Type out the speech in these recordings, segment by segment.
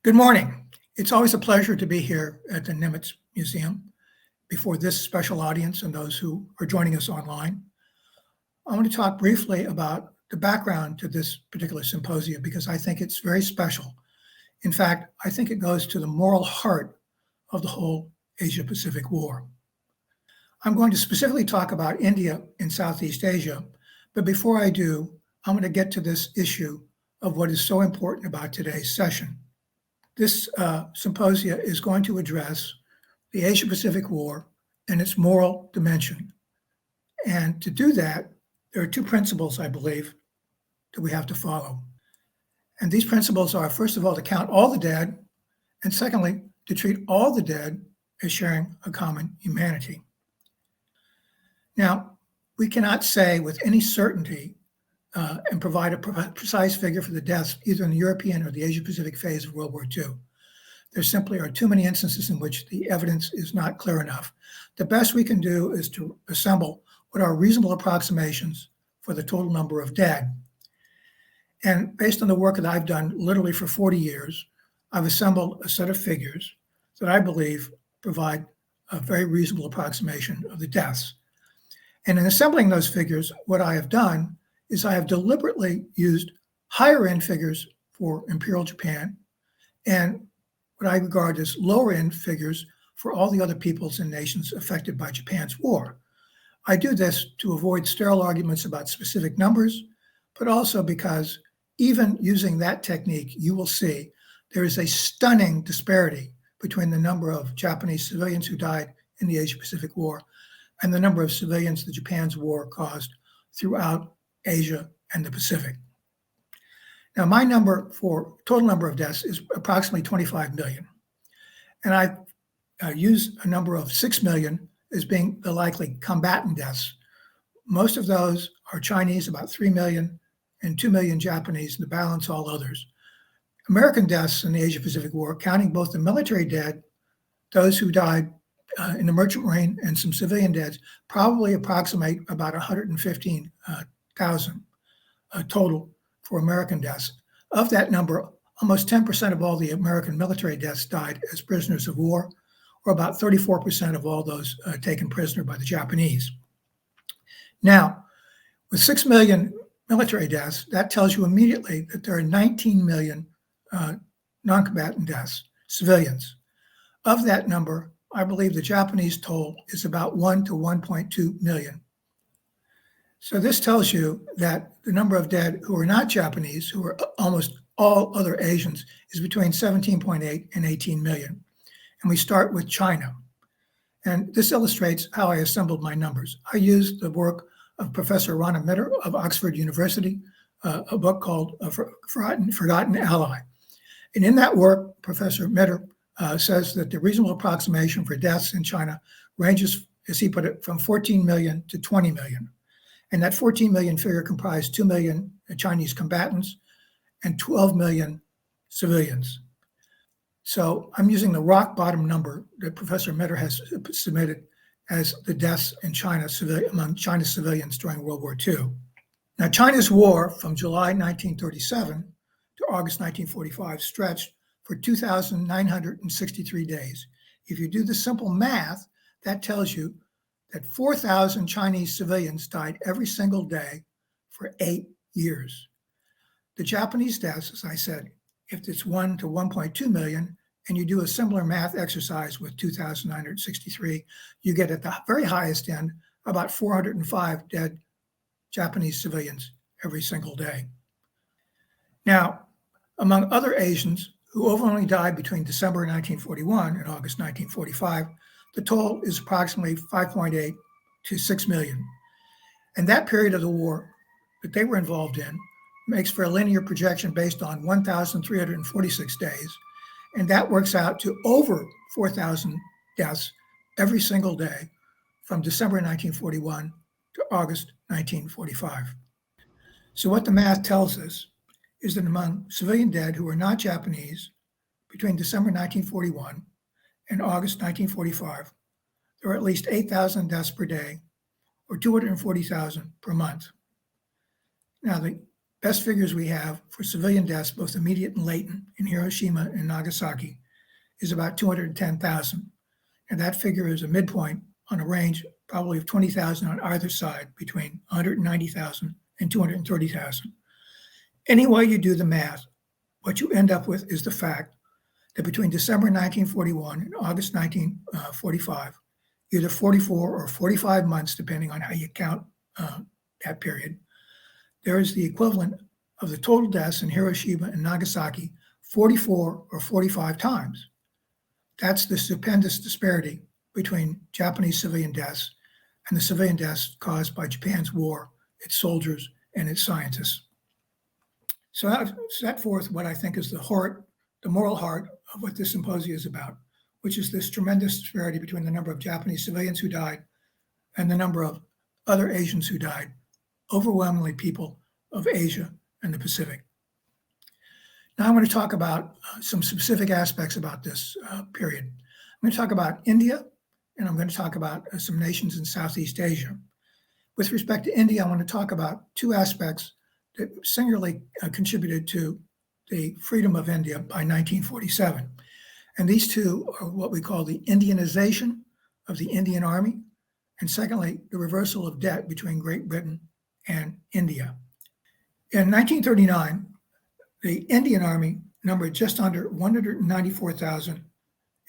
Good morning. It's always a pleasure to be here at the Nimitz Museum before this special audience and those who are joining us online. I want to talk briefly about the background to this particular symposium because I think it's very special. In fact, I think it goes to the moral heart of the whole Asia-Pacific War. I'm going to specifically talk about India and Southeast Asia, but before I do, I'm going to get to this issue of what is so important about today's session. This symposia is going to address the Asia-Pacific War and its moral dimension. And to do that, there are two principles, I believe, that we have to follow. And these principles are, first of all, to count all the dead, and secondly, to treat all the dead as sharing a common humanity. Now, we cannot say with any certainty and provide a precise figure for the deaths either in the European or the Asia-Pacific phase of World War II. There simply are too many instances in which the evidence is not clear enough. The best we can do is to assemble what are reasonable approximations for the total number of dead. And based on the work that I've done literally for 40 years, I've assembled a set of figures that I believe provide a very reasonable approximation of the deaths. And in assembling those figures, what I have done is I have deliberately used higher end figures for Imperial Japan and what I regard as lower end figures for all the other peoples and nations affected by Japan's war. I do this to avoid sterile arguments about specific numbers, but also because even using that technique, you will see there is a stunning disparity between the number of Japanese civilians who died in the Asia-Pacific War and the number of civilians that Japan's war caused throughout Asia and the Pacific. Now, my number for total number of deaths is approximately 25 million. And I use a number of 6 million as being the likely combatant deaths. Most of those are Chinese, about 3 million, and 2 million Japanese, and the balance all others. American deaths in the Asia-Pacific War, counting both the military dead, those who died in the Merchant Marine, and some civilian deaths, probably approximate about 115,000 total for American deaths. Of that number, almost 10% of all the American military deaths died as prisoners of war, or about 34% of all those taken prisoner by the Japanese. Now, with 6 million military deaths, that tells you immediately that there are 19 million non-combatant deaths, civilians. Of that number, I believe the Japanese toll is about 1 to 1.2 million. So this tells you that the number of dead who are not Japanese, who are almost all other Asians, is between 17.8 and 18 million. And we start with China. And this illustrates how I assembled my numbers. I used the work of Professor Rana Mitter of Oxford University, a book called Forgotten Ally. And in that work, Professor Mitter says that the reasonable approximation for deaths in China ranges, as he put it, from 14 million to 20 million. And that 14 million figure comprised 2 million Chinese combatants and 12 million civilians. So I'm using the rock bottom number that Professor Mitter has submitted as the deaths in China among China's civilians during World War II. Now, China's war from July 1937 to August 1945 stretched for 2,963 days. If you do the simple math, that tells you that 4,000 Chinese civilians died every single day for 8 years. The Japanese deaths, as I said, if it's 1 to 1.2 million, and you do a similar math exercise with 2,963, you get at the very highest end about 405 dead Japanese civilians every single day. Now, among other Asians who only died between December 1941 and August 1945, the toll is approximately 5.8 to 6 million. And that period of the war that they were involved in makes for a linear projection based on 1,346 days. And that works out to over 4,000 deaths every single day from December 1941 to August 1945. So what the math tells us is that among civilian dead who are not Japanese between December 1941 and August 1945, there are at least 8,000 deaths per day or 240,000 per month. Now, the best figures we have for civilian deaths, both immediate and latent, in Hiroshima and Nagasaki is about 210,000. And that figure is a midpoint on a range probably of 20,000 on either side, between 190,000 and 230,000. Any way you do the math, what you end up with is the fact that between December 1941 and August 1945, either 44 or 45 months, depending on how you count that period, there is the equivalent of the total deaths in Hiroshima and Nagasaki 44 or 45 times. That's the stupendous disparity between Japanese civilian deaths and the civilian deaths caused by Japan's war, its soldiers, and its scientists. So I've set forth what I think is the moral heart of what this symposium is about, which is this tremendous disparity between the number of Japanese civilians who died and the number of other Asians who died, overwhelmingly people of Asia and the Pacific. Now I'm going to talk about some specific aspects about this period. I'm going to talk about India, and I'm going to talk about some nations in Southeast Asia. With respect to India, I want to talk about two aspects that singularly contributed to the freedom of India by 1947. And these two are what we call the Indianization of the Indian Army, and secondly, the reversal of debt between Great Britain and India. In 1939, the Indian Army numbered just under 194,000.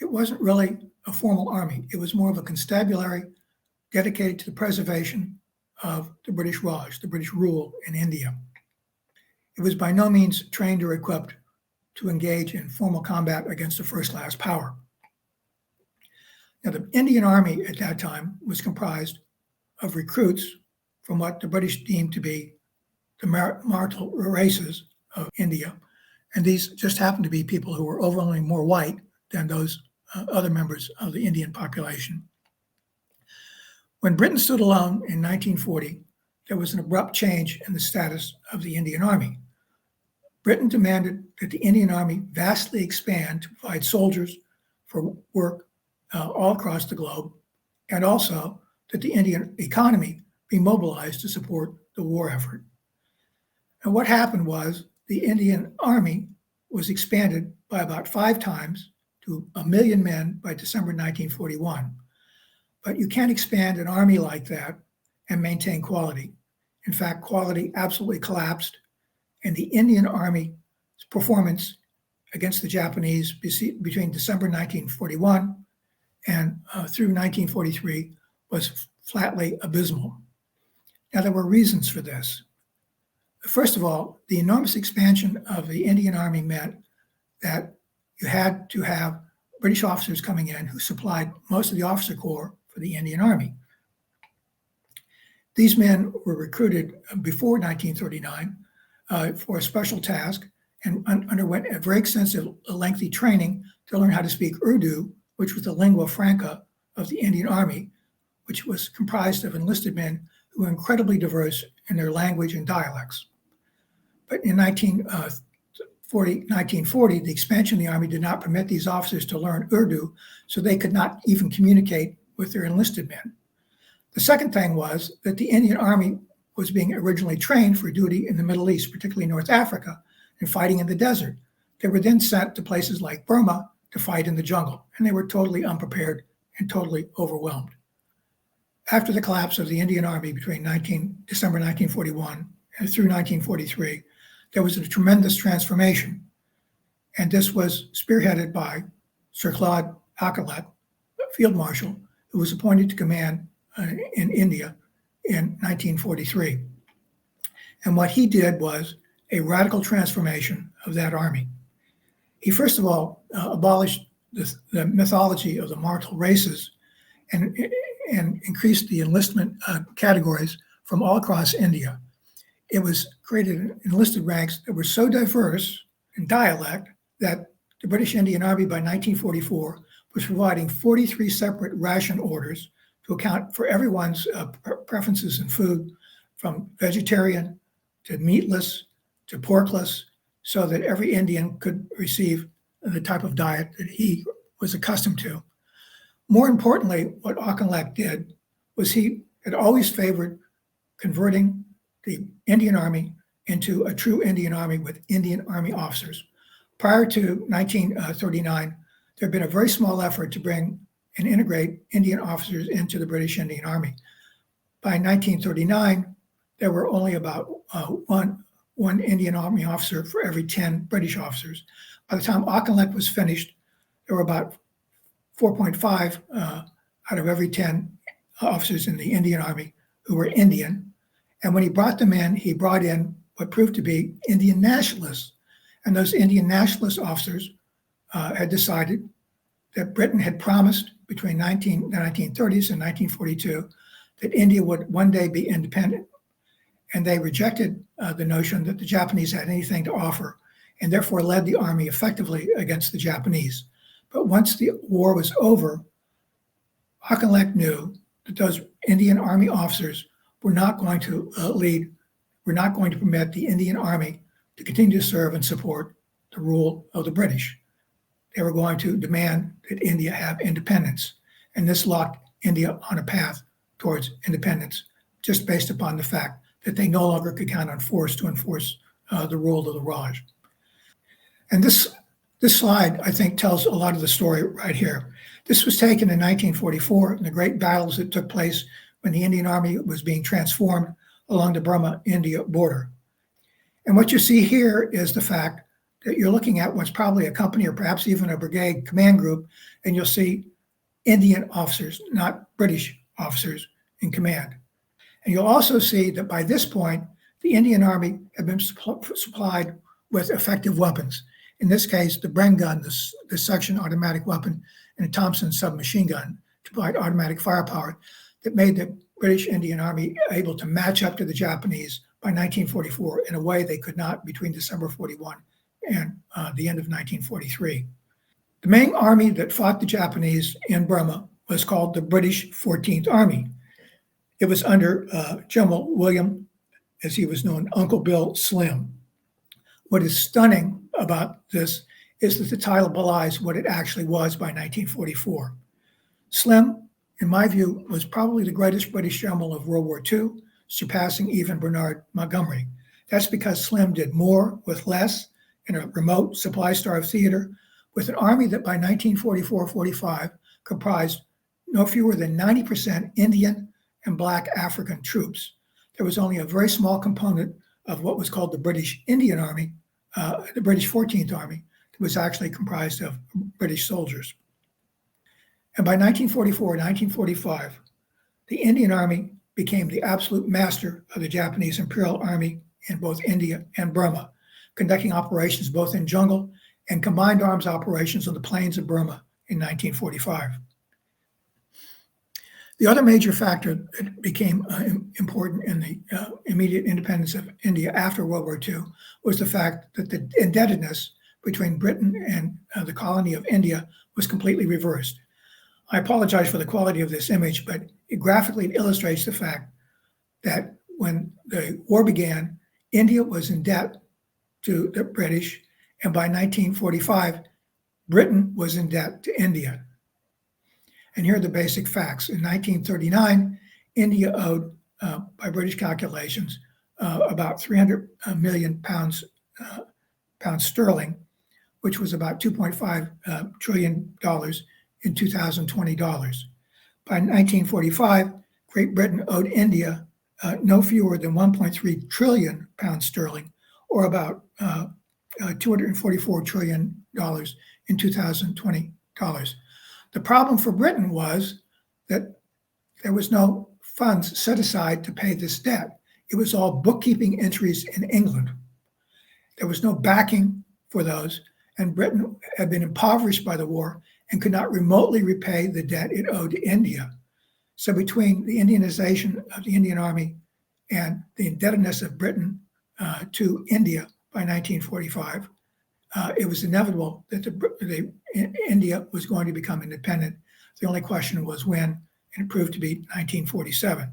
It wasn't really a formal army. It was more of a constabulary dedicated to the preservation of the British Raj, the British rule in India. It was by no means trained or equipped to engage in formal combat against a first-class power. Now, the Indian Army at that time was comprised of recruits from what the British deemed to be the martial races of India, and these just happened to be people who were overwhelmingly more white than those other members of the Indian population. When Britain stood alone in 1940, there was an abrupt change in the status of the Indian Army. Britain demanded that the Indian Army vastly expand to provide soldiers for work all across the globe, and also that the Indian economy be mobilized to support the war effort. And what happened was the Indian Army was expanded by about 5 times to 1 million men by December 1941. But you can't expand an army like that and maintain quality. In fact, quality absolutely collapsed, and the Indian Army's performance against the Japanese between December 1941 and through 1943 was flatly abysmal. Now, there were reasons for this. First of all, the enormous expansion of the Indian Army meant that you had to have British officers coming in who supplied most of the officer corps for the Indian Army. These men were recruited before 1939 for a special task and underwent a very extensive, lengthy training to learn how to speak Urdu, which was the lingua franca of the Indian Army, which was comprised of enlisted men who were incredibly diverse in their language and dialects. But in 1940, the expansion of the Army did not permit these officers to learn Urdu, so they could not even communicate with their enlisted men. The second thing was that the Indian Army was being originally trained for duty in the Middle East, particularly North Africa, and fighting in the desert. They were then sent to places like Burma to fight in the jungle, and they were totally unprepared and totally overwhelmed. After the collapse of the Indian Army between December 1941 and through 1943, there was a tremendous transformation, and this was spearheaded by Sir Claude Auchinleck, Field Marshal, who was appointed to command in India in 1943. And what he did was a radical transformation of that army. He first of all abolished the mythology of the martial races and increased the enlistment categories from all across India. It was created enlisted ranks that were so diverse in dialect that the British Indian Army by 1944 was providing 43 separate ration orders to account for everyone's preferences in food, from vegetarian to meatless to porkless, so that every Indian could receive the type of diet that he was accustomed to. More importantly, what Auchinleck did was he had always favored converting the Indian Army into a true Indian army with Indian Army officers. Prior to 1939, there had been a very small effort to bring and integrate Indian officers into the British Indian Army. By 1939, there were only about one Indian Army officer for every 10 British officers. By the time Auchinleck was finished, there were about 4.5 out of every 10 officers in the Indian Army who were Indian. And when he brought them in, he brought in what proved to be Indian nationalists. And those Indian nationalist officers had decided that Britain had promised between the 1930s and 1942 that India would one day be independent. And they rejected the notion that the Japanese had anything to offer, and therefore led the army effectively against the Japanese. But once the war was over, Auchinleck knew that those Indian Army officers were not going to permit the Indian Army to continue to serve and support the rule of the British. They were going to demand that India have independence. And this locked India on a path towards independence, just based upon the fact that they no longer could count on force to enforce the rule of the Raj. And this slide, I think, tells a lot of the story right here. This was taken in 1944 in the great battles that took place when the Indian Army was being transformed along the Burma-India border. And what you see here is the fact that you're looking at what's probably a company or perhaps even a brigade command group, and you'll see Indian officers, not British officers, in command. And you'll also see that by this point, the Indian Army had been supplied with effective weapons. In this case, the Bren gun, the suction automatic weapon, and a Thompson submachine gun to provide automatic firepower that made the British Indian Army able to match up to the Japanese by 1944 in a way they could not between December 41 and the end of 1943. The main army that fought the Japanese in Burma was called the British 14th Army. It was under General William, as he was known, Uncle Bill Slim. What is stunning about this is that the title belies what it actually was by 1944. Slim, in my view, was probably the greatest British general of World War II, surpassing even Bernard Montgomery. That's because Slim did more with less in a remote, supply-starved theater with an army that by 1944-45 comprised no fewer than 90% Indian and Black African troops. There was only a very small component of what was called the British Indian Army, the British 14th Army, that was actually comprised of British soldiers. And by 1944-1945, the Indian Army became the absolute master of the Japanese Imperial Army in both India and Burma, conducting operations both in jungle and combined arms operations on the plains of Burma in 1945. The other major factor that became important in the immediate independence of India after World War II was the fact that the indebtedness between Britain and the colony of India was completely reversed. I apologize for the quality of this image, but it graphically illustrates the fact that when the war began, India was in debt to the British, and by 1945, Britain was in debt to India. And here are the basic facts. In 1939, India owed, by British calculations, about 300 million pounds sterling, which was about $2.5 trillion in 2020 dollars. By 1945, Great Britain owed India no fewer than 1.3 trillion pounds sterling, or about $244 trillion in 2020 dollars. The problem for Britain was that there was no funds set aside to pay this debt. It was all bookkeeping entries in England. There was no backing for those, and Britain had been impoverished by the war and could not remotely repay the debt it owed to India. So between the Indianization of the Indian Army and the indebtedness of Britain to India by 1945, it was inevitable that India was going to become independent. The only question was when, and it proved to be 1947.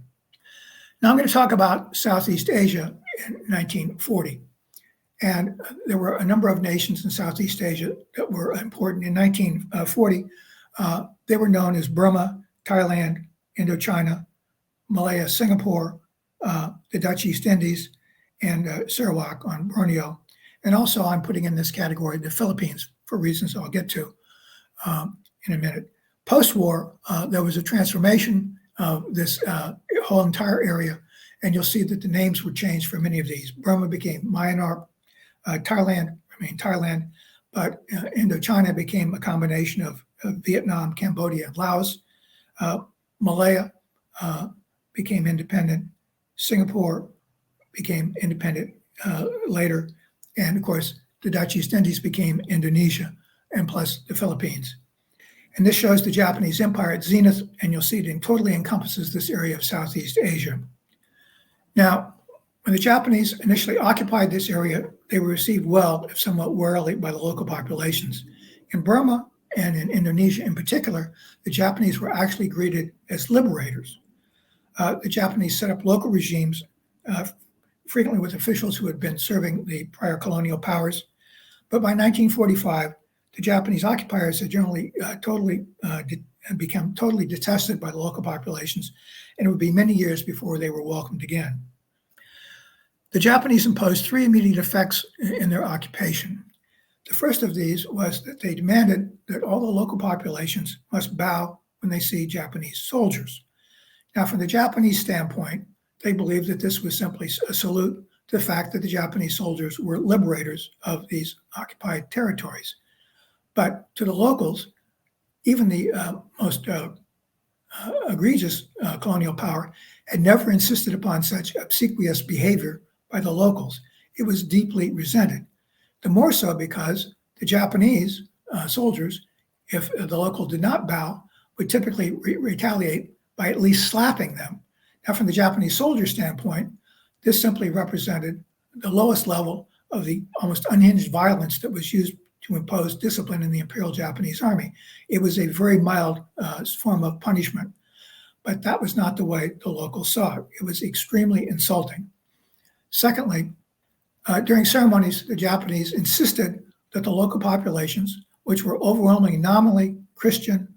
Now I'm going to talk about Southeast Asia in 1940. And there were a number of nations in Southeast Asia that were important. In 1940, they were known as Burma, Thailand, Indochina, Malaya, Singapore, the Dutch East Indies, and Sarawak on Borneo. And also I'm putting in this category the Philippines for reasons I'll get to in a minute. Post-war, there was a transformation of this whole entire area, and you'll see that the names were changed for many of these. Burma became Myanmar, Thailand, but Indochina became a combination of Vietnam, Cambodia, and Laos. Malaya became independent. Singapore became independent later. And of course, the Dutch East Indies became Indonesia, and plus the Philippines. And this shows the Japanese Empire at zenith, and you'll see it totally encompasses this area of Southeast Asia. Now, when the Japanese initially occupied this area, they were received well, if somewhat warily, by the local populations. In Burma and in Indonesia in particular, the Japanese were actually greeted as liberators. The Japanese set up local regimes, frequently with officials who had been serving the prior colonial powers. But by 1945, the Japanese occupiers had generally become totally detested by the local populations, and it would be many years before they were welcomed again. The Japanese imposed three immediate effects in their occupation. The first of these was that they demanded that all the local populations must bow when they see Japanese soldiers. Now, from the Japanese standpoint, they believed that this was simply a salute to the fact that the Japanese soldiers were liberators of these occupied territories. But to the locals, even the most egregious colonial power had never insisted upon such obsequious behavior by the locals. It was deeply resented. The more so because the Japanese soldiers, if the local did not bow, would typically retaliate by at least slapping them. Now, from the Japanese soldier standpoint, this simply represented the lowest level of the almost unhinged violence that was used to impose discipline in the Imperial Japanese Army. It was a very mild form of punishment, but that was not the way the locals saw it. It was extremely insulting. Secondly, during ceremonies, the Japanese insisted that the local populations, which were overwhelmingly nominally Christian,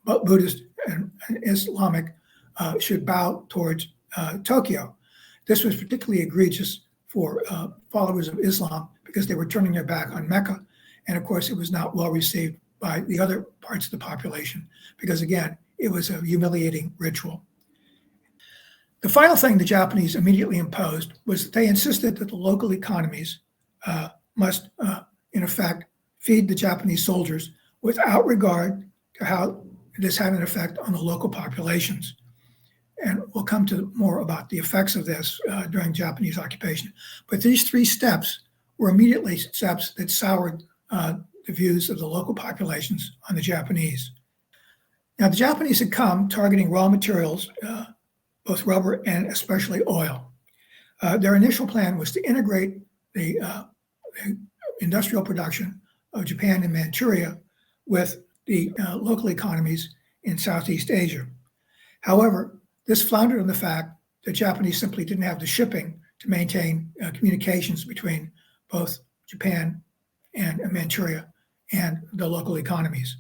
Buddhist, and Islamic, should bow towards Tokyo. This was particularly egregious for followers of Islam because they were turning their back on Mecca. And of course, it was not well received by the other parts of the population because, again, it was a humiliating ritual. The final thing the Japanese immediately imposed was that they insisted that the local economies must, in effect, feed the Japanese soldiers without regard to how this had an effect on the local populations. And we'll come to more about the effects of this during Japanese occupation. But these three steps were immediately steps that soured the views of the local populations on the Japanese. Now, the Japanese had come targeting raw materials, both rubber and especially oil. Their initial plan was to integrate the industrial production of Japan and Manchuria with the local economies in Southeast Asia. However, this floundered on the fact that Japanese simply didn't have the shipping to maintain communications between both Japan and Manchuria and the local economies.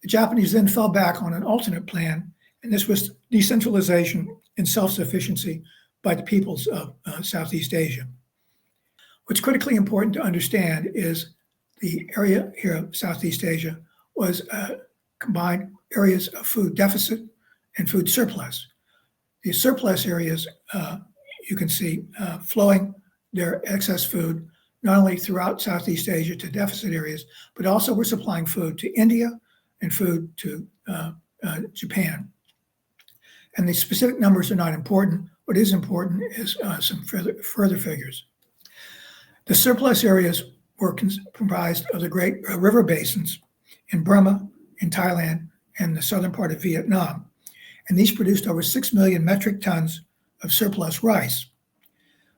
The Japanese then fell back on an alternate plan, and this was decentralization and self-sufficiency by the peoples of Southeast Asia. What's critically important to understand is the area here of Southeast Asia was combined areas of food deficit and food surplus. The surplus areas, you can see flowing their excess food not only throughout Southeast Asia to deficit areas, but also were supplying food to India and food to Japan. And the specific numbers are not important. What is important is some further figures. The surplus areas were comprised of the great river basins in Burma, in Thailand, and the southern part of Vietnam. And these produced over 6 million metric tons of surplus rice.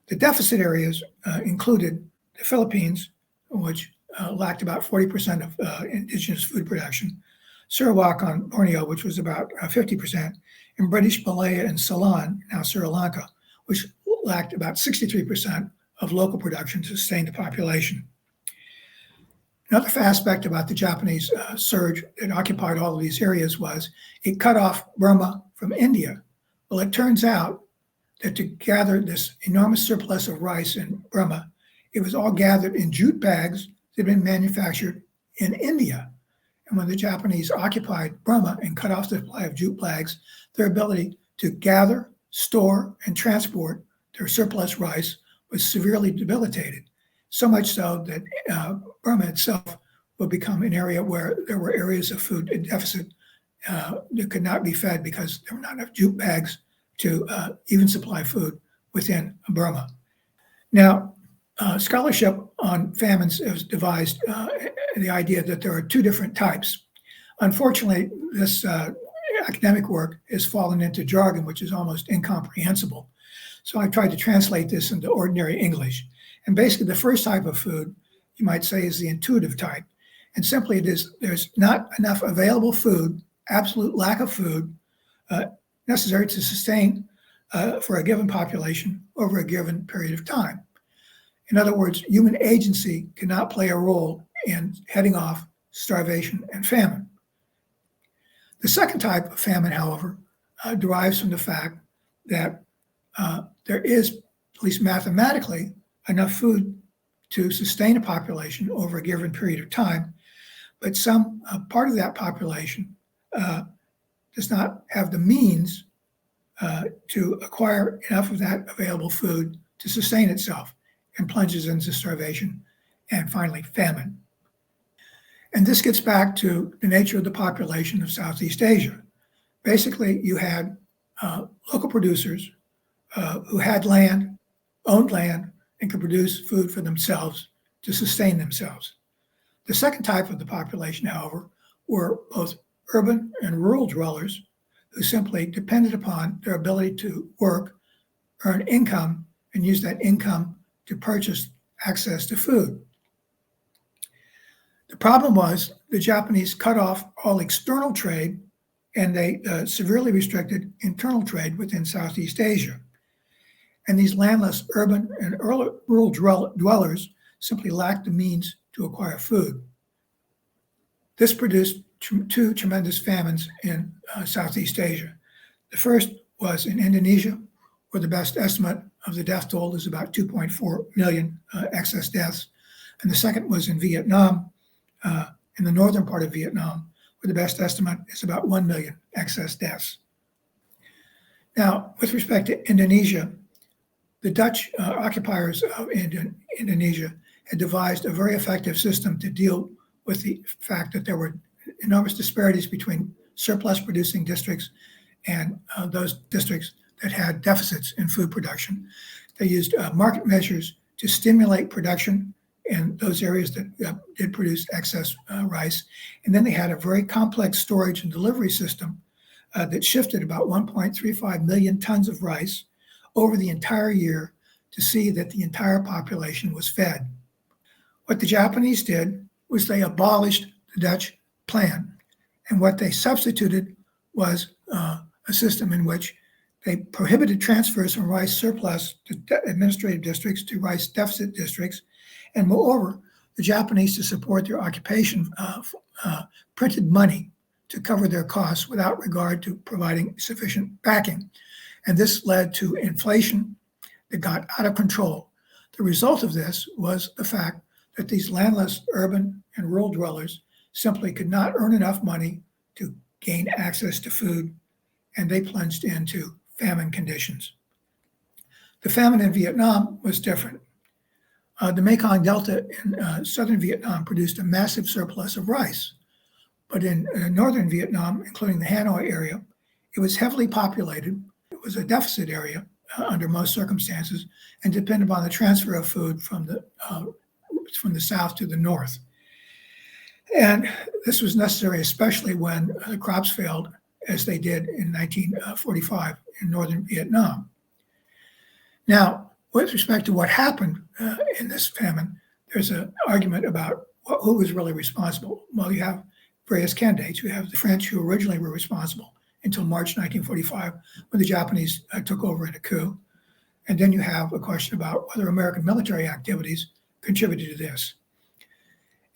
The deficit areas included the Philippines, which lacked about 40% of indigenous food production, Sarawak on Borneo, which was about 50%, and British Malaya and Ceylon, now Sri Lanka, which lacked about 63% of local production to sustain the population. Another aspect about the Japanese surge that occupied all of these areas was it cut off Burma from India. Well, it turns out that to gather this enormous surplus of rice in Burma, it was all gathered in jute bags that had been manufactured in India. And when the Japanese occupied Burma and cut off the supply of jute bags, their ability to gather, store, and transport their surplus rice was severely debilitated. So much so that Burma itself would become an area where there were areas of food deficit that could not be fed because there were not enough jute bags to even supply food within Burma. Now, scholarship on famines has devised the idea that there are two different types. Unfortunately, this academic work has fallen into jargon, which is almost incomprehensible. So I tried to translate this into ordinary English. And basically, the first type of food, you might say, is the intuitive type. And simply it is, there's not enough available food, absolute lack of food, necessary to sustain for a given population over a given period of time. In other words, human agency cannot play a role in heading off starvation and famine. The second type of famine, however, derives from the fact that there is, at least mathematically, enough food to sustain a population over a given period of time, but some part of that population does not have the means to acquire enough of that available food to sustain itself and plunges into starvation and finally famine. And this gets back to the nature of the population of Southeast Asia. Basically, you had local producers who had land, owned land, and could produce food for themselves to sustain themselves. The second type of the population, however, were both urban and rural dwellers who simply depended upon their ability to work, earn income, and use that income to purchase access to food. The problem was the Japanese cut off all external trade and they severely restricted internal trade within Southeast Asia. And these landless urban and rural dwellers simply lacked the means to acquire food. This produced two tremendous famines in Southeast Asia. The first was in Indonesia, where the best estimate of the death toll is about 2.4 million excess deaths. And the second was in Vietnam, in the northern part of Vietnam, where the best estimate is about 1 million excess deaths. Now, with respect to Indonesia, the Dutch occupiers of Indonesia had devised a very effective system to deal with the fact that there were enormous disparities between surplus producing districts and those districts that had deficits in food production. They used market measures to stimulate production in those areas that did produce excess rice. And then they had a very complex storage and delivery system that shifted about 1.35 million tons of rice over the entire year to see that the entire population was fed. What the Japanese did was they abolished the Dutch plan. And what they substituted was a system in which they prohibited transfers from rice surplus to administrative districts to rice deficit districts. And moreover, the Japanese, to support their occupation, printed money to cover their costs without regard to providing sufficient backing. And this led to inflation that got out of control. The result of this was the fact that these landless urban and rural dwellers simply could not earn enough money to gain access to food, and they plunged into famine conditions. The famine in Vietnam was different. The Mekong Delta in southern Vietnam produced a massive surplus of rice. But in northern Vietnam, including the Hanoi area, it was heavily populated. It was a deficit area under most circumstances and depended upon the transfer of food from the south to the north. And this was necessary, especially when the crops failed, as they did in 1945 in northern Vietnam. Now, with respect to what happened in this famine, there's an argument about who was really responsible. Well, you have various candidates. You have the French, who originally were responsible until March 1945, when the Japanese took over in a coup. And then you have a question about whether American military activities contributed to this.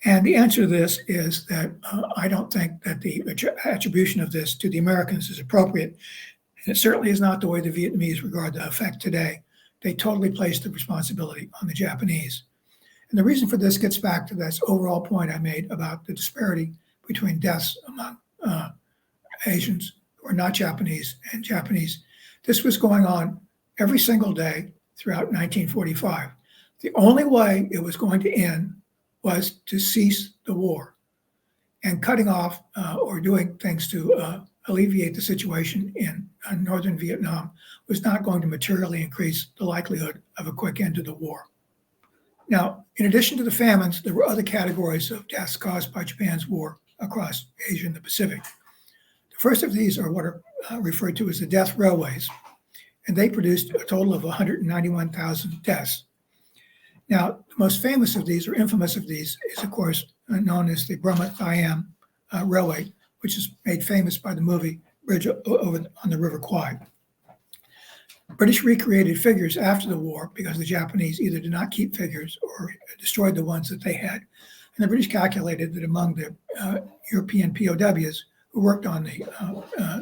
And the answer to this is that I don't think that the attribution of this to the Americans is appropriate. And it certainly is not the way the Vietnamese regard the effect today. They totally placed the responsibility on the Japanese. And the reason for this gets back to this overall point I made about the disparity between deaths among Asians who are not Japanese and Japanese. This was going on every single day throughout 1945. The only way it was going to end was to cease the war. And cutting off or doing things to alleviate the situation in northern Vietnam was not going to materially increase the likelihood of a quick end to the war. Now, in addition to the famines, there were other categories of deaths caused by Japan's war across Asia and the Pacific. The first of these are what are referred to as the death railways, and they produced a total of 191,000 deaths. Now, the most famous of these, or infamous of these, is of course known as the Burma-Siam Railway, which is made famous by the movie Bridge over on the River Kwai. British recreated figures after the war because the Japanese either did not keep figures or destroyed the ones that they had. And the British calculated that among the European POWs who worked on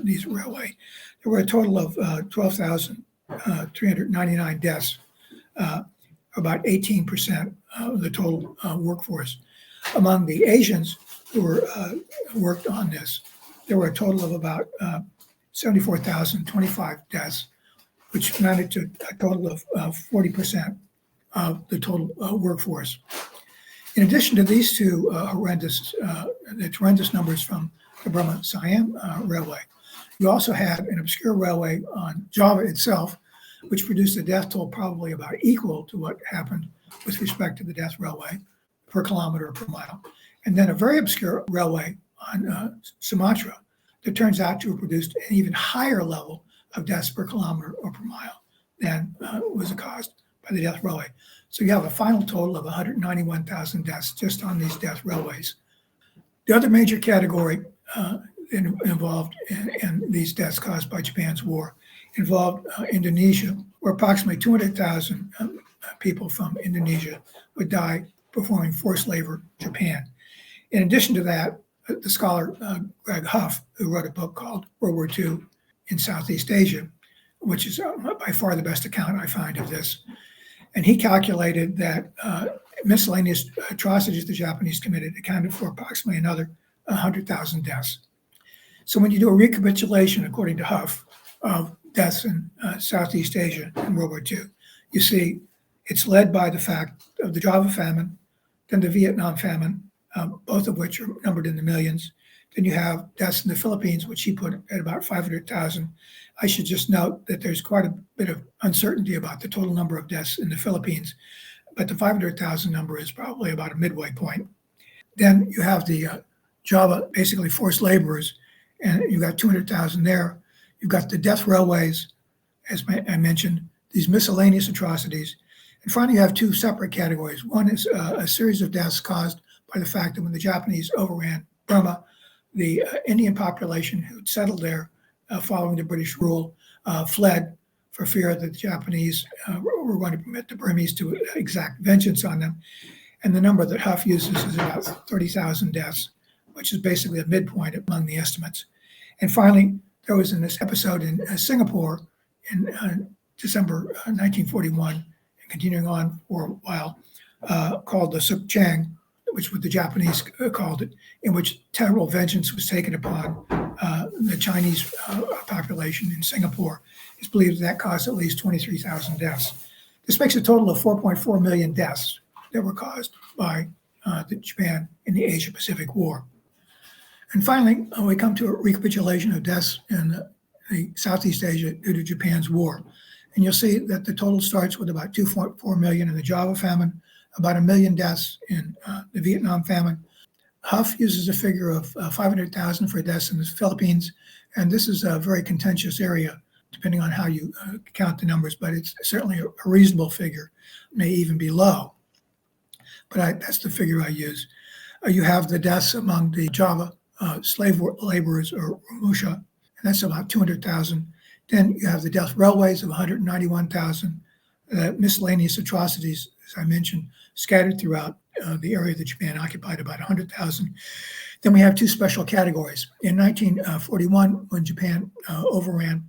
these railway, there were a total of 12,399 deaths, about 18% of the total workforce. Among the Asians who were worked on this, there were a total of about 74,025 deaths, which amounted to a total of 40% of the total workforce. In addition to these two horrendous numbers from the Burma-Siam Railway, you also had an obscure railway on Java itself, which produced a death toll probably about equal to what happened with respect to the death railway per kilometer or per mile. And then a very obscure railway on Sumatra that turns out to have produced an even higher level of deaths per kilometer or per mile than was caused by the death railway. So you have a final total of 191,000 deaths just on these death railways. The other major category involved in these deaths caused by Japan's war involved Indonesia, where approximately 200,000 people from Indonesia would die performing forced labor in Japan. In addition to that, the scholar Greg Huff, who wrote a book called World War II in Southeast Asia, which is by far the best account I find of this. And he calculated that miscellaneous atrocities the Japanese committed accounted for approximately another 100,000 deaths. So when you do a recapitulation, according to Huff, of deaths in Southeast Asia in World War II, you see it's led by the fact of the Java famine, then the Vietnam famine, both of which are numbered in the millions. Then you have deaths in the Philippines, which he put at about 500,000. I should just note that there's quite a bit of uncertainty about the total number of deaths in the Philippines, but the 500,000 number is probably about a midway point. Then you have the Java, basically forced laborers, and you've got 200,000 there. You've got the death railways, as I mentioned, these miscellaneous atrocities. And finally, you have two separate categories. One is a series of deaths caused by the fact that when the Japanese overran Burma, the Indian population who'd settled there following the British rule fled for fear that the Japanese were going to permit the Burmese to exact vengeance on them. And the number that Huff uses is about 30,000 deaths, which is basically a midpoint among the estimates. And finally, there was in this episode in Singapore in December 1941, and continuing on for a while, called the Suk Chang, which what the Japanese called it, in which terrible vengeance was taken upon the Chinese population in Singapore. It's believed that caused at least 23,000 deaths. This makes a total of 4.4 million deaths that were caused by Japan in the Asia-Pacific War. And finally, we come to a recapitulation of deaths in the Southeast Asia due to Japan's war. And you'll see that the total starts with about 2.4 million in the Java famine, about 1 million deaths in the Vietnam famine. Huff uses a figure of 500,000 for deaths in the Philippines, and this is a very contentious area, depending on how you count the numbers, but it's certainly a reasonable figure, may even be low. But that's the figure I use. You have the deaths among the Java slave laborers, or Musha, and that's about 200,000. Then you have the death railways of 191,000, miscellaneous atrocities, as I mentioned, scattered throughout the area that Japan occupied, about 100,000. Then we have two special categories. In 1941, when Japan overran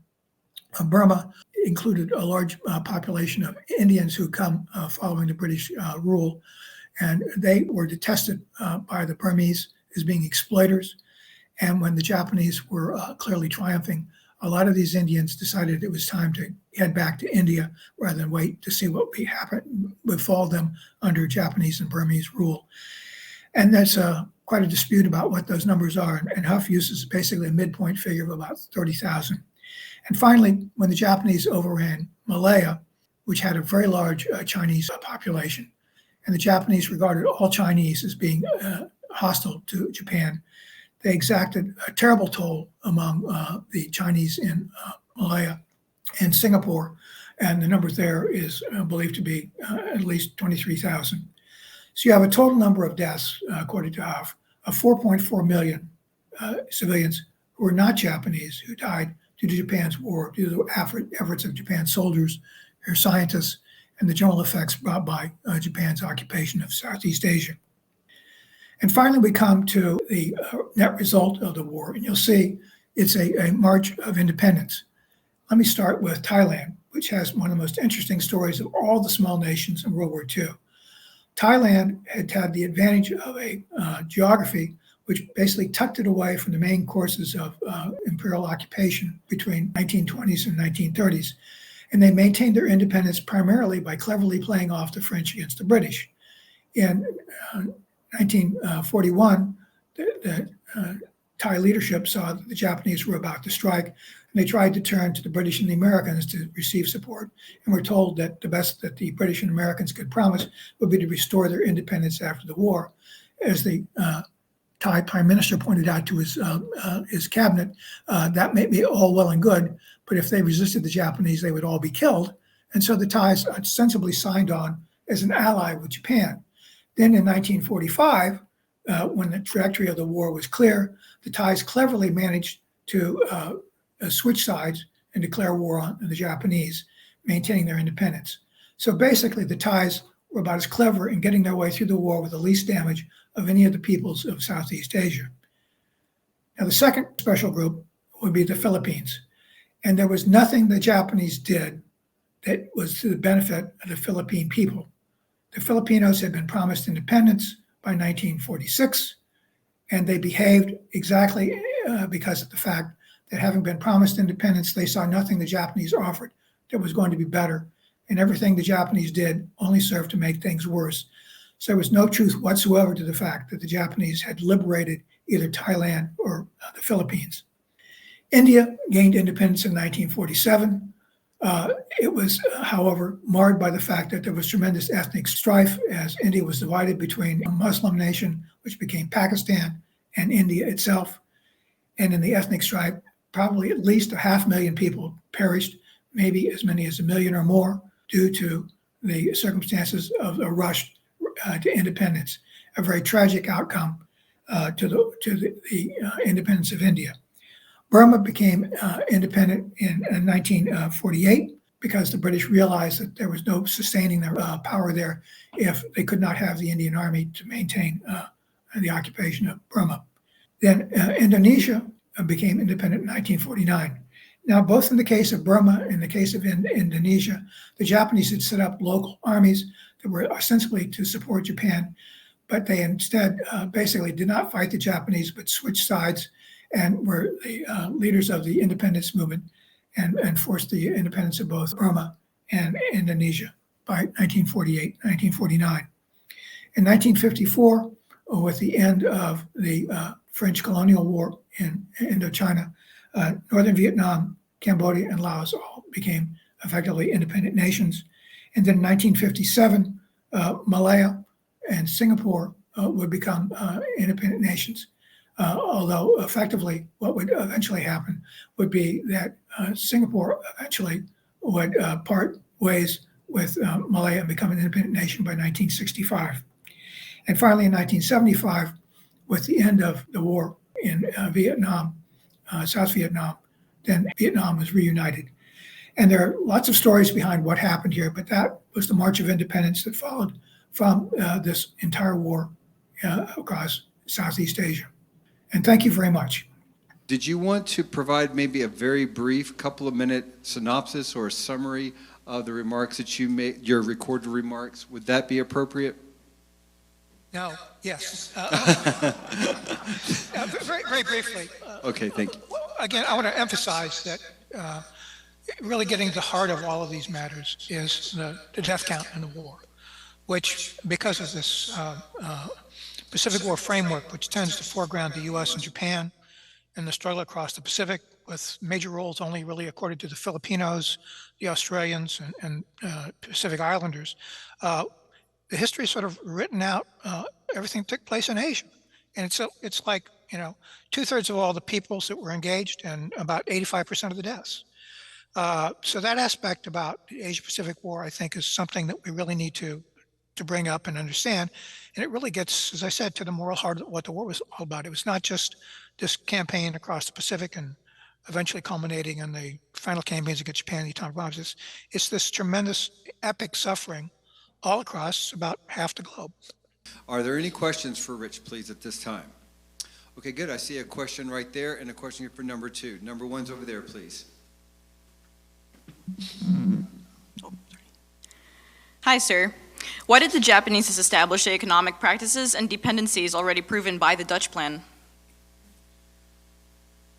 Burma included a large population of Indians who come following the British rule, and they were detested by the Burmese as being exploiters. And when the Japanese were clearly triumphing, a lot of these Indians decided it was time to head back to India rather than wait to see what would befall them under Japanese and Burmese rule. And there's quite a dispute about what those numbers are. And Huff uses basically a midpoint figure of about 30,000. And finally, when the Japanese overran Malaya, which had a very large Chinese population, and the Japanese regarded all Chinese as being hostile to Japan, they exacted a terrible toll among the Chinese in Malaya and Singapore, and the number there is believed to be at least 23,000. So you have a total number of deaths, according to Huff, of 4.4 million civilians who were not Japanese, who died due to Japan's war, due to the efforts of Japan's soldiers, their scientists, and the general effects brought by Japan's occupation of Southeast Asia. And finally, we come to the net result of the war, and you'll see it's a march of independence. Let me start with Thailand, which has one of the most interesting stories of all the small nations in World War II. Thailand had the advantage of a geography which basically tucked it away from the main courses of imperial occupation between 1920s and 1930s. And they maintained their independence primarily by cleverly playing off the French against the British. In 1941, the Thai leadership saw that the Japanese were about to strike, and they tried to turn to the British and the Americans to receive support, and were told that the best that the British and Americans could promise would be to restore their independence after the war. As the Thai prime minister pointed out to his cabinet, that may be all well and good, but if they resisted the Japanese, they would all be killed. And so the Thais ostensibly signed on as an ally with Japan. Then in 1945, when the trajectory of the war was clear, the Thais cleverly managed to switch sides and declare war on the Japanese, maintaining their independence. So basically, the Thais were about as clever in getting their way through the war with the least damage of any of the peoples of Southeast Asia. Now, the second special group would be the Philippines. And there was nothing the Japanese did that was to the benefit of the Philippine people. The Filipinos had been promised independence by 1946, and they behaved exactly because of the fact that having been promised independence, they saw nothing the Japanese offered that was going to be better, and everything the Japanese did only served to make things worse. So there was no truth whatsoever to the fact that the Japanese had liberated either Thailand or the Philippines. India gained independence in 1947. It was, however, marred by the fact that there was tremendous ethnic strife as India was divided between a Muslim nation, which became Pakistan, and India itself. And in the ethnic strife, probably at least 500,000 people perished, maybe as many as 1 million or more, due to the circumstances of a rush to independence, a very tragic outcome to the independence of India. Burma became independent in 1948 because the British realized that there was no sustaining their power there if they could not have the Indian Army to maintain the occupation of Burma. Then Indonesia became independent in 1949. Now, both in the case of Burma and in the case of Indonesia, the Japanese had set up local armies that were ostensibly to support Japan, but they instead basically did not fight the Japanese, but switched sides and were the leaders of the independence movement and forced the independence of both Burma and Indonesia by 1948, 1949. In 1954, with the end of the French colonial war in Indochina, Northern Vietnam, Cambodia, and Laos all became effectively independent nations. And then in 1957, Malaya and Singapore would become independent nations. Although effectively what would eventually happen would be that Singapore eventually would part ways with Malaya and become an independent nation by 1965. And finally in 1975, with the end of the war in Vietnam, South Vietnam, then Vietnam was reunited. And there are lots of stories behind what happened here, but that was the March of Independence that followed from this entire war across Southeast Asia. And thank you very much. Did you want to provide maybe a very brief couple of minute synopsis or a summary of the remarks that you made, your recorded remarks? Would that be appropriate? No, yes. Very, very briefly. Okay, thank you. Again, I want to emphasize that really getting to the heart of all of these matters is the death count in the war, which, because of this Pacific War framework, which tends to foreground the U.S. and Japan in the struggle across the Pacific, with major roles only really accorded to the Filipinos, the Australians, and Pacific Islanders. The history is sort of written out. Everything took place in Asia, and it's like 2/3 of all the peoples that were engaged and about 85% of the deaths. So that aspect about the Asia-Pacific War, I think, is something that we really need to bring up and understand. And it really gets, as I said, to the moral heart of what the war was all about. It was not just this campaign across the Pacific and eventually culminating in the final campaigns against Japan and the atomic bombs. It's this tremendous epic suffering all across about half the globe. Are there any questions for Rich, please, at this time? Okay, good. I see a question right there and a question here for number 2. Number 1's over there, please. Hi, sir. Why did the Japanese establish the economic practices and dependencies already proven by the Dutch plan?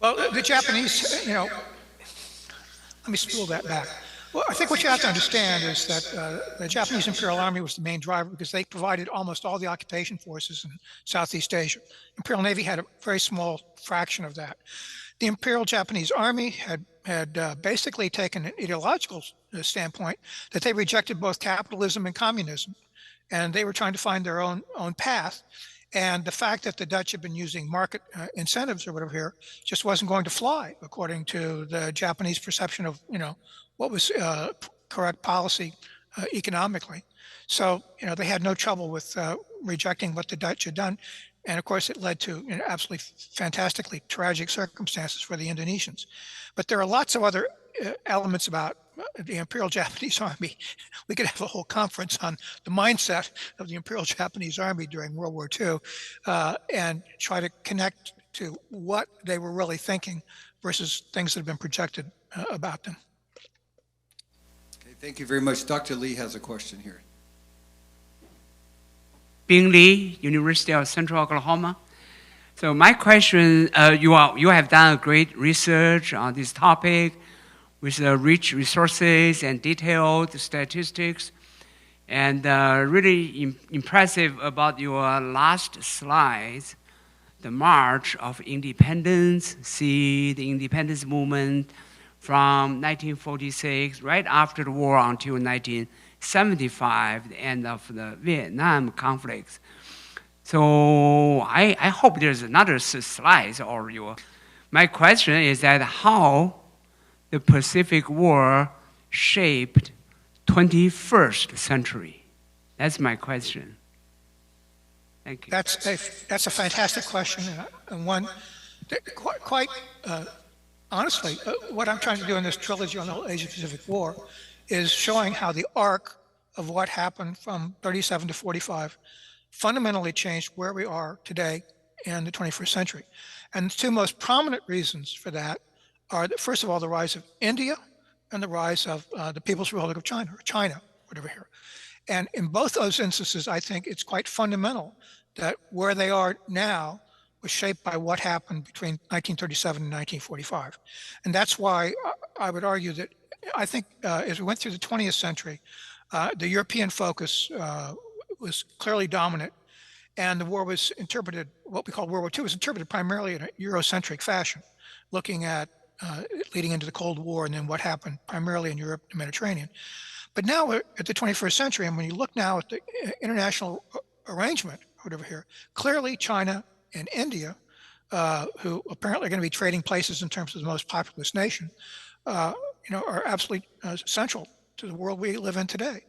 Well, the Japanese, let me spool that back. Well, I think what you have to understand is that the Japanese Imperial Army was the main driver because they provided almost all the occupation forces in Southeast Asia. Imperial Navy had a very small fraction of that. The Imperial Japanese Army had basically taken an ideological standpoint that they rejected both capitalism and communism, and they were trying to find their own path. And the fact that the Dutch had been using market incentives or whatever here just wasn't going to fly, according to the Japanese perception of what was correct policy economically. So they had no trouble with rejecting what the Dutch had done. And of course, it led to absolutely fantastically tragic circumstances for the Indonesians. But there are lots of other elements about the Imperial Japanese Army. We could have a whole conference on the mindset of the Imperial Japanese Army during World War II and try to connect to what they were really thinking versus things that have been projected about them. Okay, thank you very much. Dr. Lee has a question here. Bing Lee, University of Central Oklahoma. So my question, you have done a great research on this topic with rich resources and detailed statistics, and really impressive about your last slides, the march of independence, see the independence movement from 1946, right after the war until 1975, the end of the Vietnam conflicts. So I hope there's another slide or your. My question is that how the Pacific War shaped 21st century. That's my question. Thank you. That's a fantastic question, and one that quite honestly, what I'm trying to do in this trilogy on the whole Asia-Pacific War is showing how the arc of what happened from 37 to 45 fundamentally changed where we are today in the 21st century. And the two most prominent reasons for that are, first of all, the rise of India and the rise of the People's Republic of China, or China, whatever here. And in both those instances, I think it's quite fundamental that where they are now was shaped by what happened between 1937 and 1945. And that's why I would argue that I think as we went through the 20th century, the European focus was clearly dominant, and the war was interpreted, what we call World War II was interpreted primarily in a Eurocentric fashion, looking at leading into the Cold War and then what happened primarily in Europe, the Mediterranean. But now we're at the 21st century, and when you look now at the international arrangement, whatever here, clearly China and India, who apparently are going to be trading places in terms of the most populous nation, are absolutely central to the world we live in today.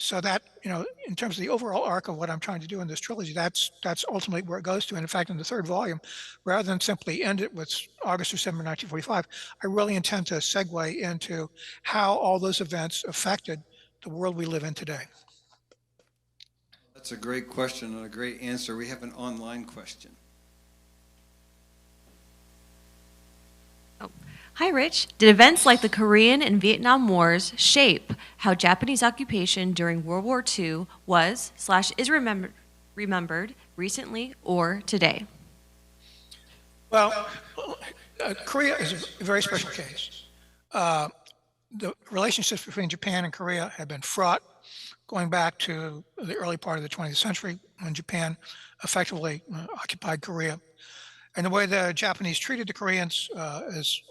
So that, in terms of the overall arc of what I'm trying to do in this trilogy, that's ultimately where it goes to. And in fact, in the third volume, rather than simply end it with August or September 1945, I really intend to segue into how all those events affected the world we live in today. That's a great question and a great answer. We have an online question. Hi, Rich. Did events like the Korean and Vietnam Wars shape how Japanese occupation during World War II was/is remembered recently or today? Well, Korea is a very special case. The relationships between Japan and Korea have been fraught going back to the early part of the 20th century when Japan effectively occupied Korea. And the way the Japanese treated the Koreans is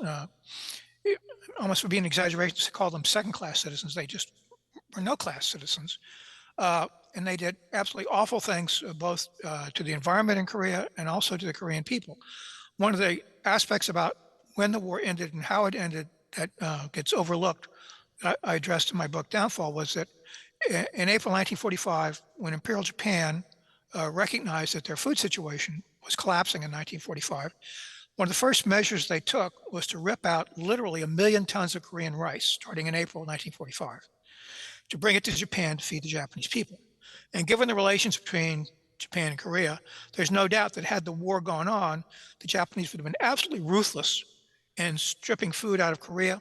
almost would be an exaggeration to call them second-class citizens. They just were no-class citizens. And they did absolutely awful things both to the environment in Korea and also to the Korean people. One of the aspects about when the war ended and how it ended that gets overlooked, I addressed in my book Downfall, was that in April 1945, when Imperial Japan recognized that their food situation was collapsing in 1945, one of the first measures they took was to rip out literally 1 million tons of Korean rice starting in April 1945 to bring it to Japan to feed the Japanese people. And given the relations between Japan and Korea, there's no doubt that had the war gone on, the Japanese would have been absolutely ruthless in stripping food out of Korea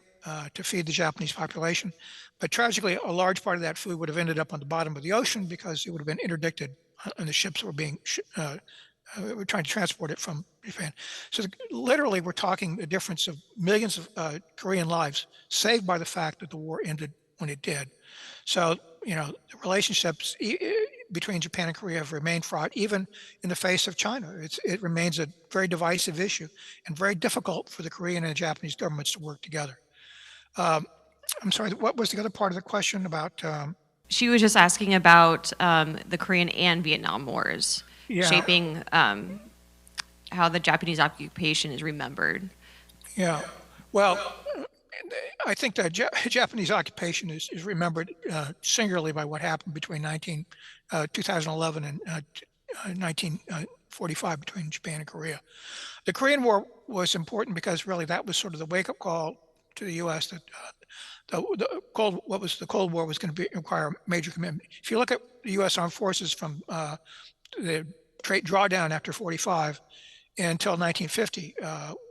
to feed the Japanese population. But tragically, a large part of that food would have ended up on the bottom of the ocean because it would have been interdicted on the ships that were being we're trying to transport it from Japan. So literally, we're talking a difference of millions of Korean lives saved by the fact that the war ended when it did. So, you know, the relationships between Japan and Korea have remained fraught, even in the face of China. It remains a very divisive issue and very difficult for the Korean and the Japanese governments to work together. I'm sorry, what was the other part of the question about? She was just asking about the Korean and Vietnam Wars shaping how the Japanese occupation is remembered. Yeah, well, I think that Japanese occupation is remembered singularly by what happened between 2011 and 1945 between Japan and Korea. The Korean War was important because really that was sort of the wake-up call to the U.S. that the Cold War was going to require major commitment. If you look at the U.S. Armed Forces from the Great Drawdown after 45 until 1950,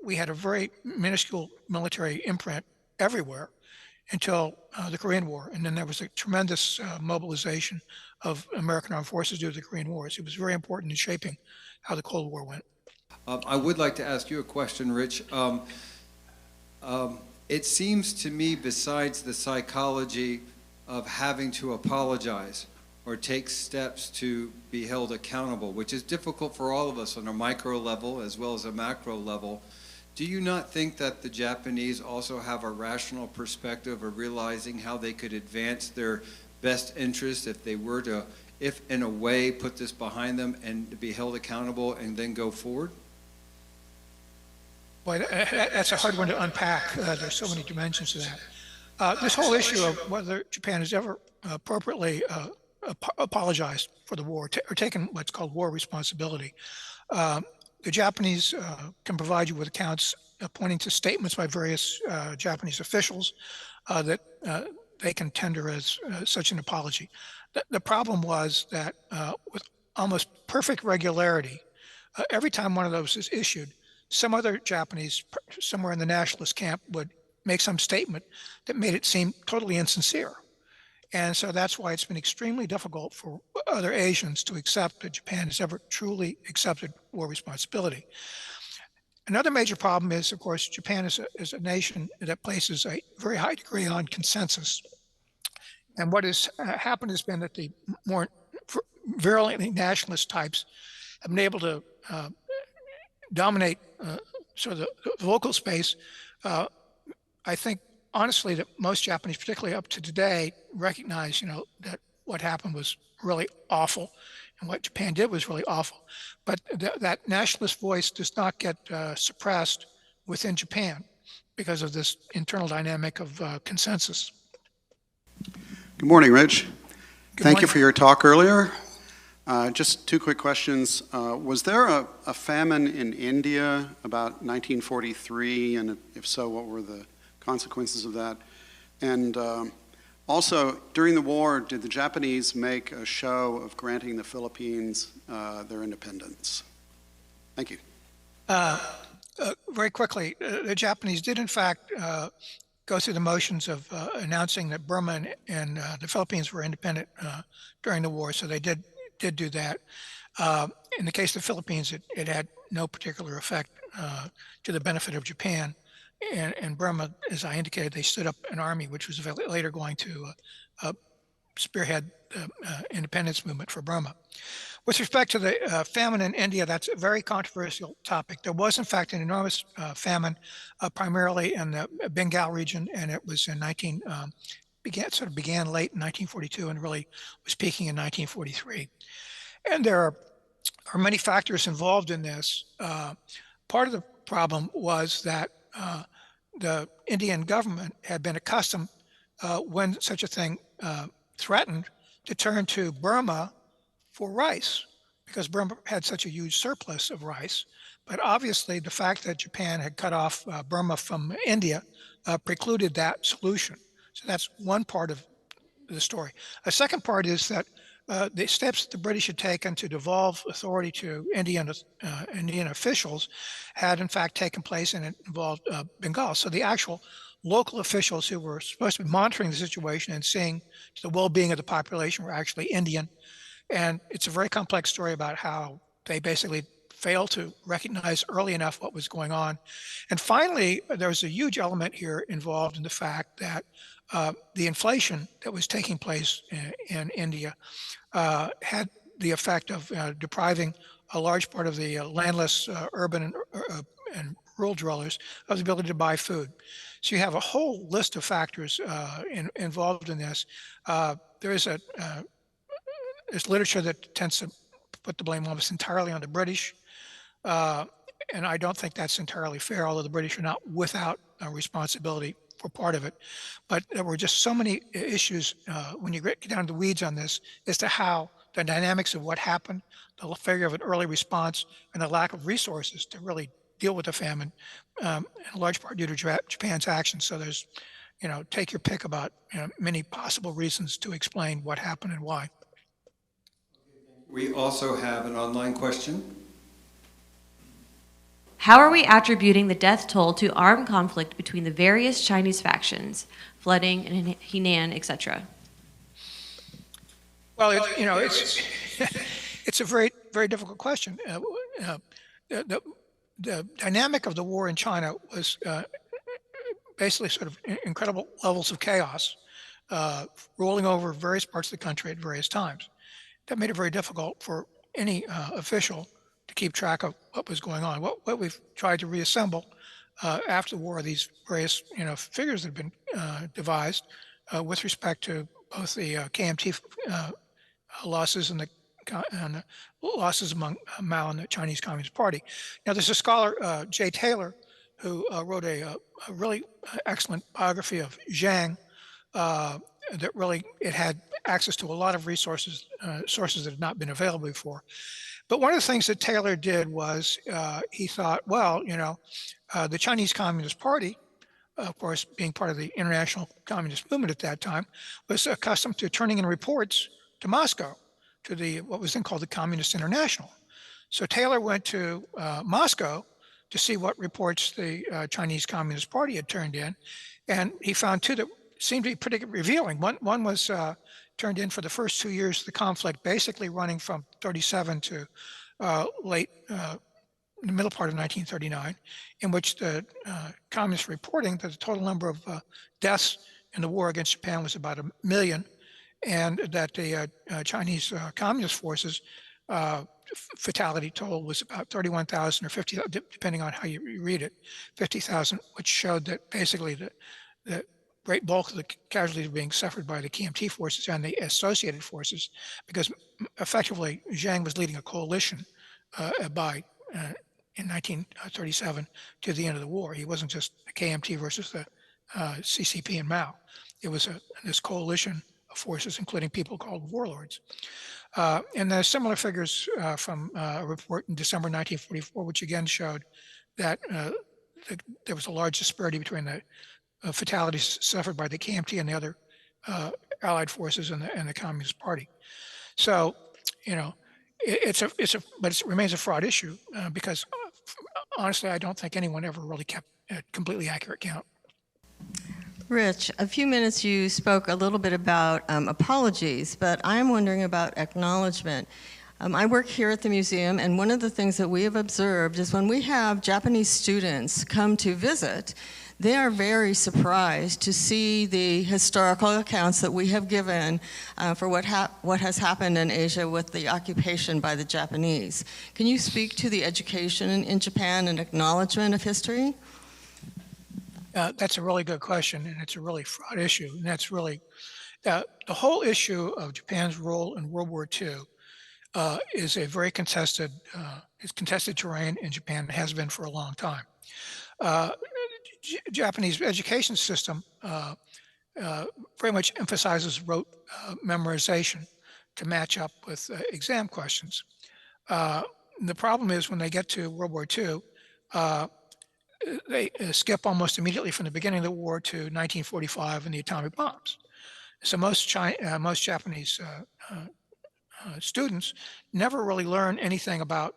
we had a very minuscule military imprint everywhere until the Korean War. And then there was a tremendous mobilization of American armed forces due to the Korean Wars. It was very important in shaping how the Cold War went. I would like to ask you a question, Rich. It seems to me, besides the psychology of having to apologize or take steps to be held accountable, which is difficult for all of us on a micro level as well as a macro level, do you not think that the Japanese also have a rational perspective of realizing how they could advance their best interest if they were to, if in a way, put this behind them and to be held accountable and then go forward? Boy, that's a hard one to unpack. There's so many dimensions to that. This whole issue of whether Japan has ever appropriately apologized for the war or taken what's called war responsibility. The Japanese can provide you with accounts pointing to statements by various Japanese officials that they can tender as such an apology. The problem was that with almost perfect regularity, every time one of those is issued, some other Japanese, somewhere in the nationalist camp, would make some statement that made it seem totally insincere. And so that's why it's been extremely difficult for other Asians to accept that Japan has ever truly accepted war responsibility. Another major problem is, of course, Japan is a nation that places a very high degree on consensus. And what has happened has been that the more virulently nationalist types have been able to dominate sort of the local space. I think, honestly, that most Japanese, particularly up to today, recognize, that what happened was really awful, and what Japan did was really awful. But that nationalist voice does not get suppressed within Japan because of this internal dynamic of consensus. Good morning, Rich. Thank you morning. for your talk earlier. Just two quick questions. Was there a famine in India about 1943? And if so, what were the consequences of that? And also, during the war, did the Japanese make a show of granting the Philippines their independence? Thank you. Very quickly, the Japanese did in fact go through the motions of announcing that Burma and the Philippines were independent during the war, so they did do that. In the case of the Philippines, it had no particular effect to the benefit of Japan. And Burma, as I indicated, they stood up an army which was later going to spearhead the independence movement for Burma. With respect to the famine in India, that's a very controversial topic. There was, in fact, an enormous famine, primarily in the Bengal region, and it was in began late in 1942 and really was peaking in 1943. And there are many factors involved in this. Part of the problem was that the Indian government had been accustomed, when such a thing threatened, to turn to Burma for rice, because Burma had such a huge surplus of rice. But obviously, the fact that Japan had cut off Burma from India precluded that solution. So that's one part of the story. A second part is that the steps the British had taken to devolve authority to Indian officials had in fact taken place, and it involved Bengal. So the actual local officials who were supposed to be monitoring the situation and seeing to the well-being of the population were actually Indian. And it's a very complex story about how they basically failed to recognize early enough what was going on. And finally, there was a huge element here involved in the fact that the inflation that was taking place in India had the effect of depriving a large part of the landless urban and rural dwellers of the ability to buy food. So you have a whole list of factors involved in this. There is there's literature that tends to put the blame almost entirely on the British. And I don't think that's entirely fair, although the British are not without responsibility for part of it. But there were just so many issues when you get down to the weeds on this as to how the dynamics of what happened, the failure of an early response, and the lack of resources to really deal with the famine, in large part due to Japan's actions. So there's, take your pick about many possible reasons to explain what happened and why. We also have an online question. How are we attributing the death toll to armed conflict between the various Chinese factions, flooding in Henan, etc.? Well, it's a very, very difficult question. The dynamic of the war in China was basically sort of incredible levels of chaos rolling over various parts of the country at various times. That made it very difficult for any official to keep track of what was going on. What we've tried to reassemble after the war are these various figures that have been devised with respect to both the KMT losses and the losses among Mao and the Chinese Communist Party. Now, there's a scholar, Jay Taylor, who wrote a really excellent biography of Zhang that really, it had access to a lot of resources, sources that had not been available before. But one of the things that Taylor did was he thought, well, the Chinese Communist Party, of course, being part of the international communist movement at that time, was accustomed to turning in reports to Moscow, to what was then called the Communist International. So Taylor went to Moscow to see what reports the Chinese Communist Party had turned in, and he found two that seemed to be pretty revealing. One was turned in for the first 2 years of the conflict, basically running from 37 to the middle part of 1939, in which the communists reporting that the total number of deaths in the war against Japan was about 1 million, and that the Chinese communist forces fatality toll was about 31,000 or 50, depending on how you read it, 50,000, which showed that basically the great bulk of the casualties were being suffered by the KMT forces and the associated forces, because effectively Zhang was leading a coalition in 1937 to the end of the war. He wasn't just the KMT versus the CCP and Mao. It was this coalition of forces, including people called warlords. And there's similar figures from a report in December 1944, which again showed that there was a large disparity between the fatalities suffered by the KMT and the other allied forces and the Communist Party. So, but it remains a fraught issue because honestly, I don't think anyone ever really kept a completely accurate count. Rich, a few minutes you spoke a little bit about apologies, but I'm wondering about acknowledgement. I work here at the museum, and one of the things that we have observed is when we have Japanese students come to visit, they are very surprised to see the historical accounts that we have given for what has happened in Asia with the occupation by the Japanese. Can you speak to the education in Japan and acknowledgement of history? That's a really good question, and it's a really fraught issue. And that's really the whole issue of Japan's role in World War II is a very contested terrain in Japan. It has been for a long time. Japanese education system very much emphasizes rote memorization to match up with exam questions. The problem is when they get to World War II, they skip almost immediately from the beginning of the war to 1945 and the atomic bombs. So most Japanese students never really learn anything about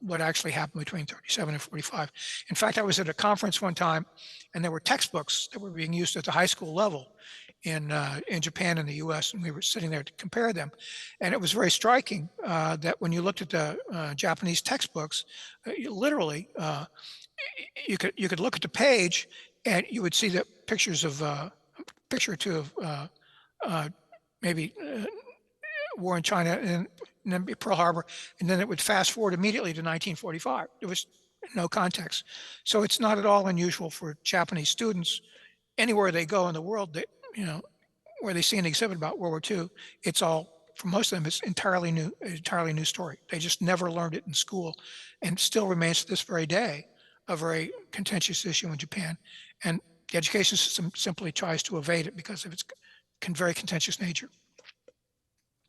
what actually happened between 37 and 45. In fact, I was at a conference one time, and there were textbooks that were being used at the high school level in Japan and the U.S., and we were sitting there to compare them. And it was very striking that when you looked at the Japanese textbooks, literally, you could look at the page, and you would see the pictures of picture or two of maybe war in China and then Pearl Harbor, and then it would fast forward immediately to 1945. There was no context. So it's not at all unusual for Japanese students, anywhere they go in the world, that, where they see an exhibit about World War II, it's all, for most of them, it's entirely new story. They just never learned it in school, and still remains to this very day a very contentious issue in Japan. And the education system simply tries to evade it because of its very contentious nature.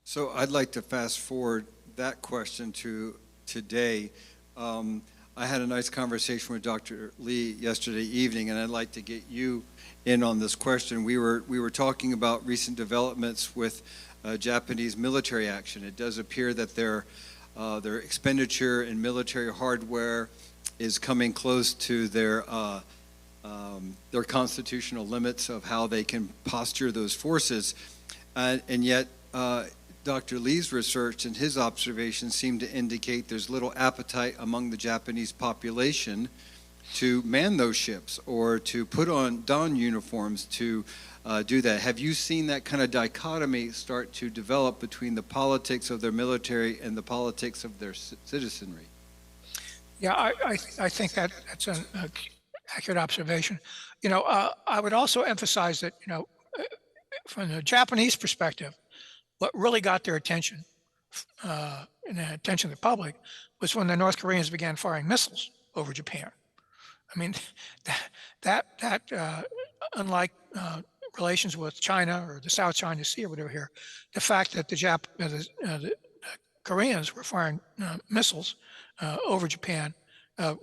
So I'd like to fast forward that question to today. I had a nice conversation with Dr. Lee yesterday evening, and I'd like to get you in on this question. We were talking about recent developments with Japanese military action. It does appear that their expenditure in military hardware is coming close to their constitutional limits of how they can posture those forces, and yet Dr. Lee's research and his observations seem to indicate there's little appetite among the Japanese population to man those ships or to don uniforms to do that. Have you seen that kind of dichotomy start to develop between the politics of their military and the politics of their citizenry? Yeah, I think that's an accurate observation. I would also emphasize that, from the Japanese perspective, what really got their attention and the attention of the public was when the North Koreans began firing missiles over Japan. I mean, that unlike relations with China or the South China Sea or whatever here, the fact that the Koreans were firing missiles over Japan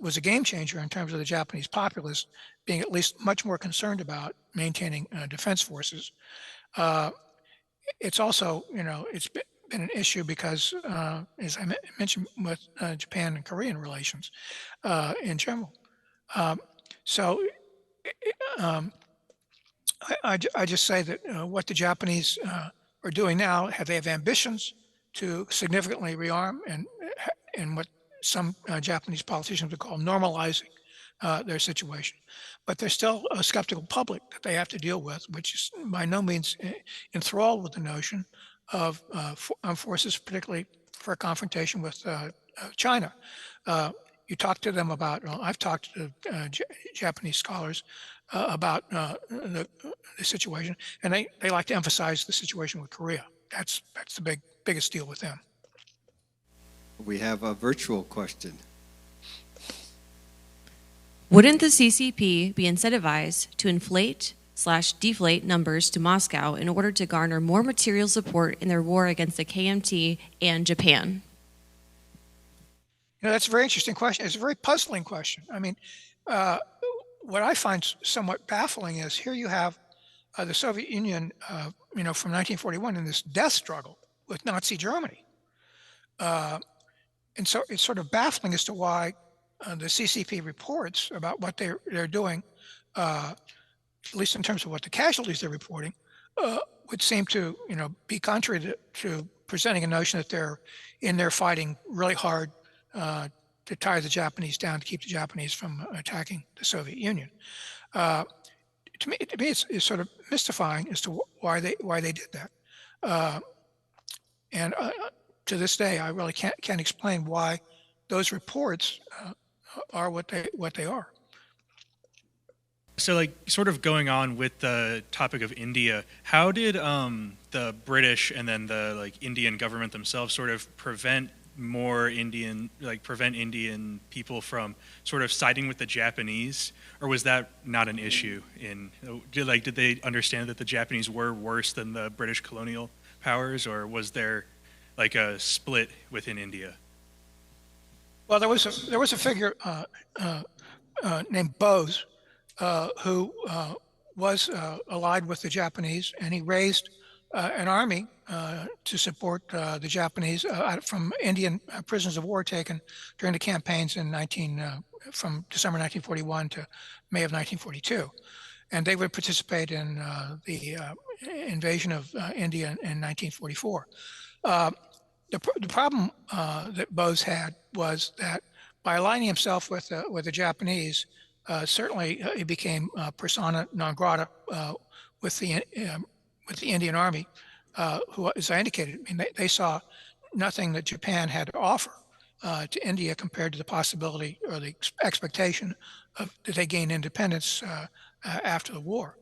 was a game changer in terms of the Japanese populace being at least much more concerned about maintaining defense forces. It's also, it's been an issue because, as I mentioned, with Japan and Korean relations in general. So I just say that what the Japanese are doing now, they have ambitions to significantly rearm and what some Japanese politicians would call normalizing their situation. But there's still a skeptical public that they have to deal with, which is by no means enthralled with the notion of armed forces, particularly for a confrontation with China. You talk to them about, I've talked to Japanese scholars about the situation, and they like to emphasize the situation with Korea. That's the biggest deal with them. We have a virtual question. Wouldn't the CCP be incentivized to inflate/deflate numbers to Moscow in order to garner more material support in their war against the KMT and Japan? That's a very interesting question. It's a very puzzling question. I mean, what I find somewhat baffling is here you have the Soviet Union, from 1941 in this death struggle with Nazi Germany. And so it's sort of baffling as to why the CCP reports about what they're doing, at least in terms of what the casualties they're reporting, would seem to, be contrary to presenting a notion that they're in there fighting really hard to tie the Japanese down, to keep the Japanese from attacking the Soviet Union. To me, it's sort of mystifying as to why they did that. And to this day, I really can't explain why those reports are what they are. So, like, sort of going on with the topic of India, how did the British and then the Indian government themselves sort of prevent Indian people from sort of siding with the Japanese, or was that not an issue? Did they understand that the Japanese were worse than the British colonial powers, or was there like a split within India? Well, there was a figure named Bose who was allied with the Japanese, and he raised an army to support the Japanese from Indian prisoners of war taken during the campaigns from December 1941 to May of 1942. And they would participate in the invasion of India in 1944. The problem that Bose had was that by aligning himself with the Japanese, certainly he became persona non grata with the Indian Army, who, as I indicated, they saw nothing that Japan had to offer to India compared to the possibility or the expectation that they gain independence after the war.